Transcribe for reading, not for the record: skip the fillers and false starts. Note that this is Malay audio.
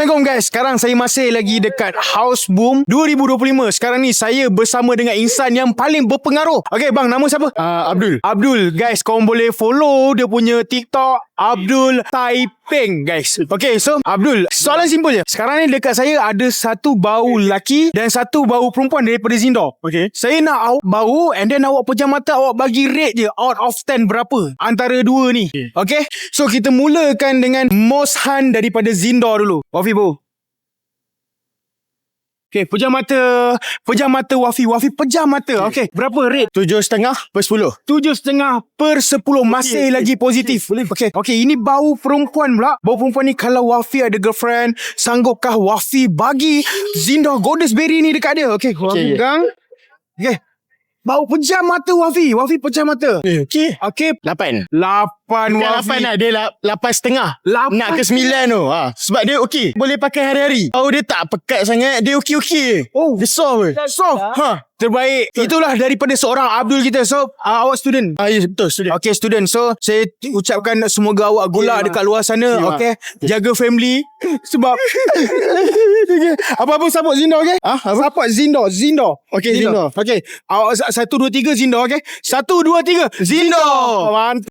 Assalamualaikum guys. Sekarang saya masih lagi dekat House Boom 2025. Sekarang ni saya bersama dengan insan yang paling berpengaruh. Okay bang, nama siapa? Abdul. Abdul. Guys, korang boleh follow dia punya TikTok Abdul Taiping guys. Okay, so Abdul, soalan simple je. Sekarang ni dekat saya ada satu bau lelaki dan satu bau perempuan daripada Zindor. Okay. Saya nak awak bau and then awak pejam mata, awak bagi rate je out of 10 berapa antara dua ni. Okay. So kita mulakan dengan most Han daripada Zindor dulu. Wafi bau. Okay, pejam mata Wafi. Wafi pejam mata. Okay, berapa rate? 7.5/10. 7.5/10. Masih lagi positif. Okay, ini bau perempuan pula. Bau perempuan ni, kalau Wafi ada girlfriend, sanggupkah Wafi bagi Zindor Goddess Berry ni dekat dia? Okay, Wafi pegang. Okay, bau pejam mata Wafi. Wafi pejam mata. Okay. 8 8. Wafi. 8 lah. Dia 8.5. 8. Nak ke 9 tu. Sebab dia okey. Boleh pakai hari-hari. Oh, dia tak pekat sangat. Dia okey-okey. Oh, dia soft. soft. Terbaik. Itulah daripada seorang Abdul kita. So, awak student? Ya, betul. Student. Okay, student. So, saya ucapkan semoga awak golak dekat luar sana. Okay. Jaga family. Sebab apa-apa support Zindor, okay? Support Zindor. Okay, Zindor. Okay. Awak 1, 2, 3 Zindor, okay? 1, 2, 3 Zindor. Mantap.